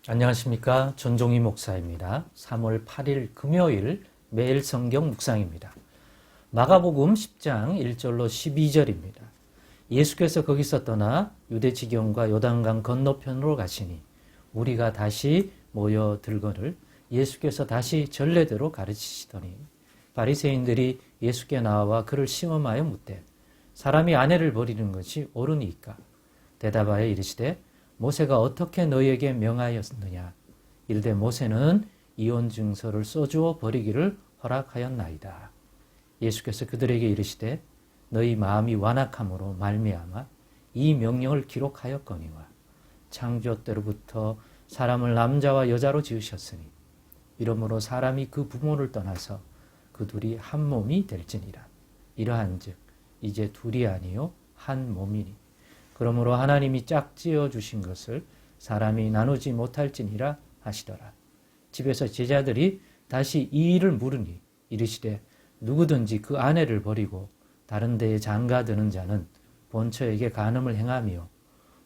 안녕하십니까. 전종희 목사입니다. 3월 8일 금요일 매일 성경 묵상입니다. 마가복음 10장 1절로 12절입니다. 예수께서 거기서 떠나 유대 지경과 요단강 건너편으로 가시니 우리가 다시 모여들거늘 예수께서 다시 전례대로 가르치시더니 바리새인들이 예수께 나와 그를 시험하여 묻되 사람이 아내를 버리는 것이 옳으니까 대답하여 이르시되 모세가 어떻게 너희에게 명하였느냐 이르되 모세는 이혼 증서를 써주어 버리기를 허락하였나이다. 예수께서 그들에게 이르시되 너희 마음이 완악함으로 말미암아 이 명령을 기록하였거니와 창조 때로부터 사람을 남자와 여자로 지으셨으니 이러므로 사람이 그 부모를 떠나서 그 둘이 한 몸이 될지니라. 이러한즉 이제 둘이 아니요 한 몸이니 그러므로 하나님이 짝지어 주신 것을 사람이 나누지 못할지니라 하시더라. 집에서 제자들이 다시 이 일을 물으니 이르시되 누구든지 그 아내를 버리고 다른 데에 장가드는 자는 본처에게 간음을 행하며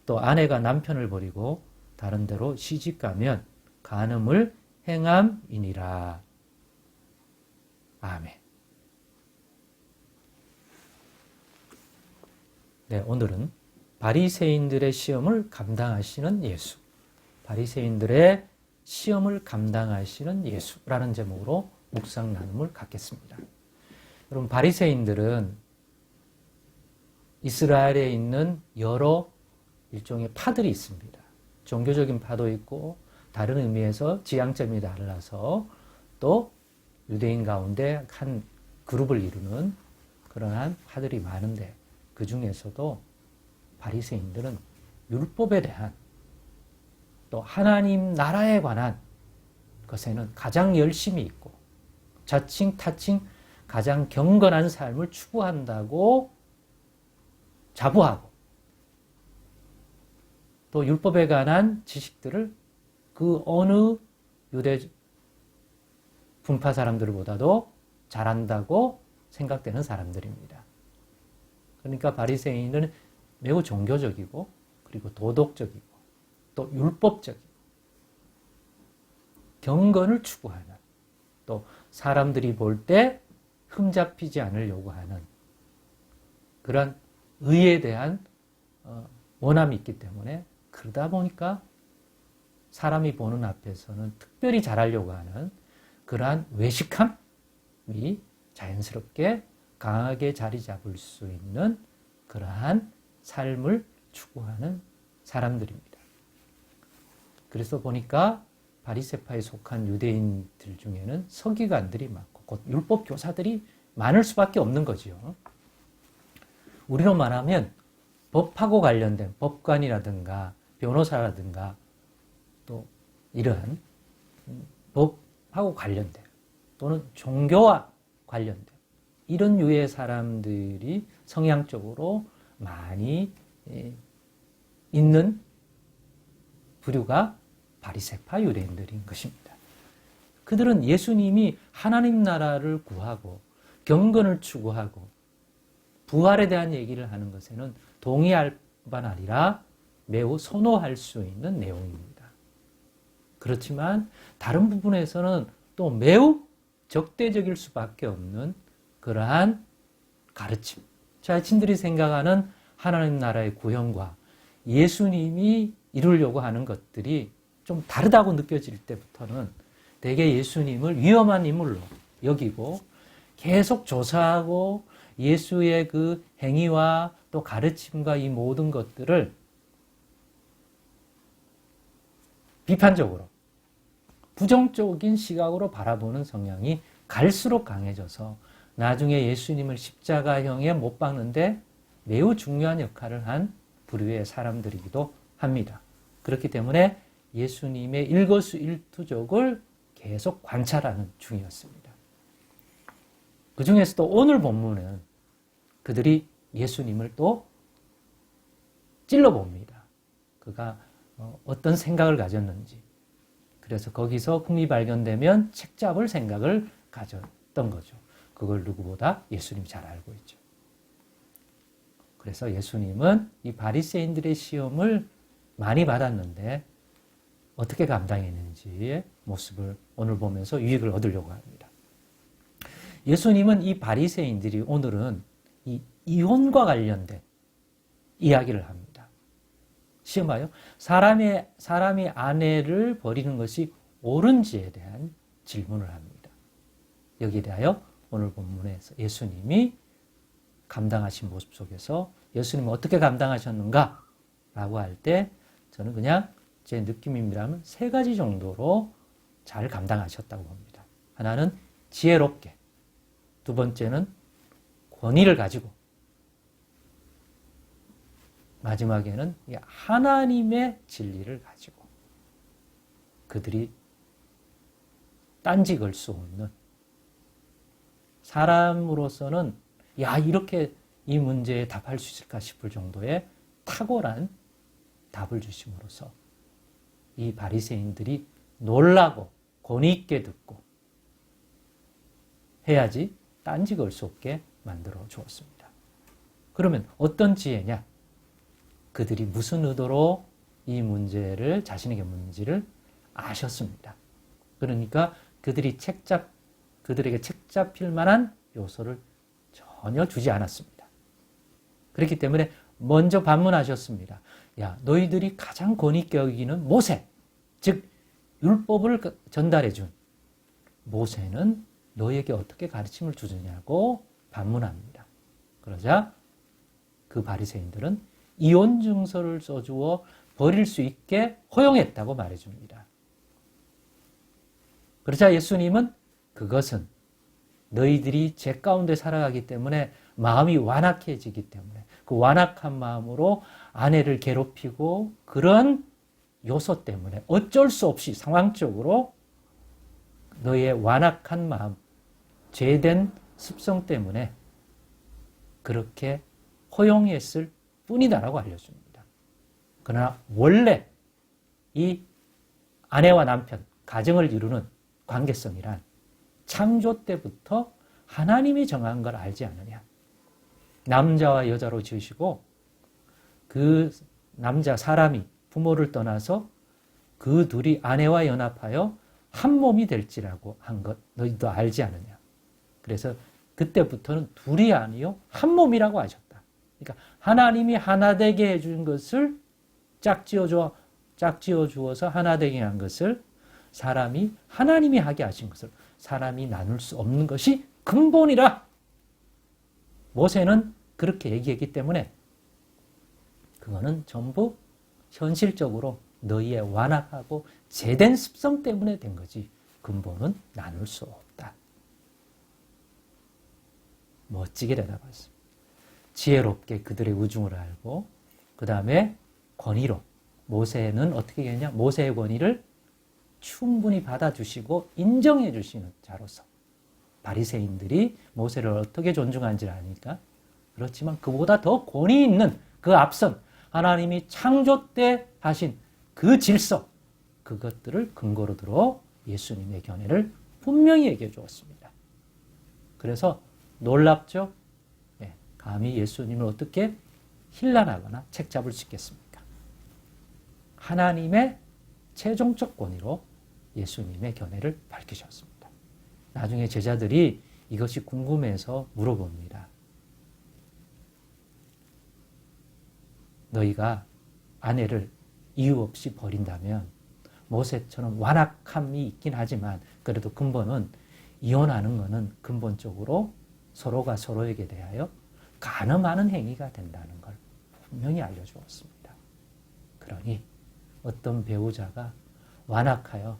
또 아내가 남편을 버리고 다른 데로 시집가면 간음을 행함이니라. 아멘. 네, 오늘은 바리새인들의 시험을 감당하시는 예수, 바리새인들의 시험을 감당하시는 예수라는 제목으로 묵상 나눔을 갖겠습니다. 여러분, 바리새인들은 이스라엘에 있는 여러 일종의 파들이 있습니다. 종교적인 파도 있고 다른 의미에서 지향점이 달라서 또 유대인 가운데 한 그룹을 이루는 그러한 파들이 많은데 그 중에서도 바리새인들은 율법에 대한 또 하나님 나라에 관한 것에는 가장 열심히 있고 자칭 타칭 가장 경건한 삶을 추구한다고 자부하고 또 율법에 관한 지식들을 그 어느 유대 분파 사람들보다도 잘한다고 생각되는 사람들입니다. 그러니까 바리새인은 매우 종교적이고 그리고 도덕적이고 또 율법적이고 경건을 추구하는 또 사람들이 볼 때 흠잡히지 않으려고 하는 그런 의에 대한 원함이 있기 때문에 그러다 보니까 사람이 보는 앞에서는 특별히 잘하려고 하는 그러한 외식함이 자연스럽게 강하게 자리 잡을 수 있는 그러한 삶을 추구하는 사람들입니다. 그래서 보니까 바리새파에 속한 유대인들 중에는 서기관들이 많고 곧 율법 교사들이 많을 수밖에 없는 거죠. 우리로 말하면 법하고 관련된 법관이라든가 변호사라든가 또 이러한 법하고 관련된 또는 종교와 관련된 이런 유의 사람들이 성향적으로 많이 있는 부류가 바리새파 유대인들인 것입니다. 그들은 예수님이 하나님 나라를 구하고 경건을 추구하고 부활에 대한 얘기를 하는 것에는 동의할 뿐 아니라 매우 선호할 수 있는 내용입니다. 그렇지만 다른 부분에서는 또 매우 적대적일 수밖에 없는 그러한 가르침, 자신들이 생각하는 하나님 나라의 구현과 예수님이 이루려고 하는 것들이 좀 다르다고 느껴질 때부터는 대개 예수님을 위험한 인물로 여기고 계속 조사하고 예수의 그 행위와 또 가르침과 이 모든 것들을 비판적으로 부정적인 시각으로 바라보는 성향이 갈수록 강해져서 나중에 예수님을 십자가형에 못 박는데 매우 중요한 역할을 한 부류의 사람들이기도 합니다. 그렇기 때문에 예수님의 일거수일투족을 계속 관찰하는 중이었습니다. 그 중에서도 오늘 본문은 그들이 예수님을 또 찔러봅니다. 그가 어떤 생각을 가졌는지. 그래서 거기서 흠이 발견되면 책잡을 생각을 가졌던 거죠. 그걸 누구보다 예수님이 잘 알고 있죠. 그래서 예수님은 이 바리새인들의 시험을 많이 받았는데 어떻게 감당했는지의 모습을 오늘 보면서 유익을 얻으려고 합니다. 예수님은 이 바리새인들이 오늘은 이 이혼과 관련된 이야기를 합니다. 시험하여 사람이 아내를 버리는 것이 옳은지에 대한 질문을 합니다. 여기에 대하여 오늘 본문에서 예수님이 감당하신 모습 속에서 예수님은 어떻게 감당하셨는가? 라고 할 때 저는 그냥 제 느낌입니다만 3가지 정도로 잘 감당하셨다고 봅니다. 하나는 지혜롭게, 2번째는 권위를 가지고, 마지막에는 하나님의 진리를 가지고 그들이 딴지 걸 수 없는, 사람으로서는 이렇게 이 문제에 답할 수 있을까 싶을 정도의 탁월한 답을 주심으로써 이 바리새인들이 놀라고 권위 있게 듣고 해야지 딴지 걸 수 없게 만들어 주었습니다. 그러면 어떤 지혜냐? 그들이 무슨 의도로 이 문제를, 자신에게 문제를 아셨습니다. 그러니까 그들에게 책 잡힐 만한 요소를 전혀 주지 않았습니다. 그렇기 때문에 먼저 반문하셨습니다. 너희들이 가장 권위 있게 여기는 모세, 즉 율법을 전달해 준 모세는 너희에게 어떻게 가르침을 주느냐고 반문합니다. 그러자 그 바리새인들은 이혼 증서를 써주어 버릴 수 있게 허용했다고 말해줍니다. 그러자 예수님은 그것은 너희들이 죄 가운데 살아가기 때문에 마음이 완악해지기 때문에 그 완악한 마음으로 아내를 괴롭히고 그런 요소 때문에 어쩔 수 없이 상황적으로 너희의 완악한 마음, 죄된 습성 때문에 그렇게 허용했을 뿐이다라고 알려줍니다. 그러나 원래 이 아내와 남편, 가정을 이루는 관계성이란 창조 때부터 하나님이 정한 걸 알지 않느냐. 남자와 여자로 지으시고 그 남자 사람이 부모를 떠나서 그 둘이 아내와 연합하여 한 몸이 될지라고 한 것 너희도 알지 않느냐. 그래서 그때부터는 둘이 아니요 한 몸이라고 하셨다. 그러니까 하나님이 하나 되게 해준 것을 짝지어 주어서 하나 되게 한 것을 사람이 하나님이 하게 하신 것을 사람이 나눌 수 없는 것이 근본이라. 모세는 그렇게 얘기했기 때문에 그거는 전부 현실적으로 너희의 완악하고 죄된 습성 때문에 된 거지 근본은 나눌 수 없다. 멋지게 대답하셨습니다. 지혜롭게 그들의 우중을 알고 그 다음에 권위로 모세는 어떻게 했냐? 모세의 권위를 충분히 받아주시고 인정해 주시는 자로서 바리새인들이 모세를 어떻게 존중한지를 아니까 그렇지만 그보다 더 권위 있는 그 앞선 하나님이 창조 때 하신 그 질서 그것들을 근거로 들어 예수님의 견해를 분명히 얘기해 주었습니다. 그래서 놀랍죠? 네, 감히 예수님을 어떻게 힐난하거나 책잡을 수 있겠습니까? 하나님의 최종적 권위로 예수님의 견해를 밝히셨습니다. 나중에 제자들이 이것이 궁금해서 물어봅니다. 너희가 아내를 이유 없이 버린다면 모세처럼 완악함이 있긴 하지만 그래도 근본은 이혼하는 것은 근본적으로 서로가 서로에게 대하여 간음하는 행위가 된다는 걸 분명히 알려주었습니다. 그러니 어떤 배우자가 완악하여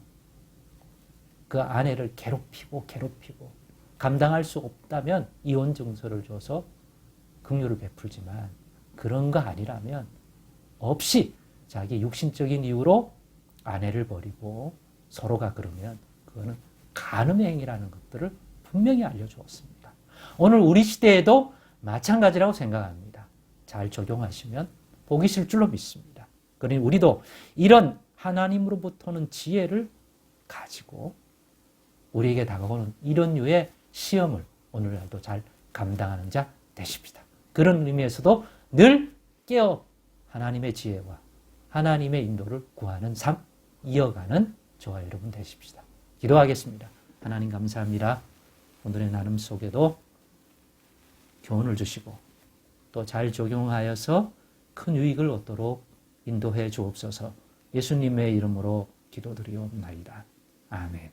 그 아내를 괴롭히고 감당할 수 없다면 이혼 증서를 줘서 긍휼을 베풀지만 그런 거 아니라면 없이 자기 육신적인 이유로 아내를 버리고 서로가 그러면 그거는 간음의 행위라는 것들을 분명히 알려주었습니다. 오늘 우리 시대에도 마찬가지라고 생각합니다. 잘 적용하시면 복이 있을 줄로 믿습니다. 그러니 우리도 이런 하나님으로부터는 지혜를 가지고 우리에게 다가오는 이런 류의 시험을 오늘날도 잘 감당하는 자 되십시다. 그런 의미에서도 늘 깨어 하나님의 지혜와 하나님의 인도를 구하는 삶, 이어가는 저와 여러분 되십시다. 기도하겠습니다. 하나님 감사합니다. 오늘의 나눔 속에도 교훈을 주시고 또 잘 적용하여서 큰 유익을 얻도록 인도해 주옵소서. 예수님의 이름으로 기도드리옵나이다. 아멘.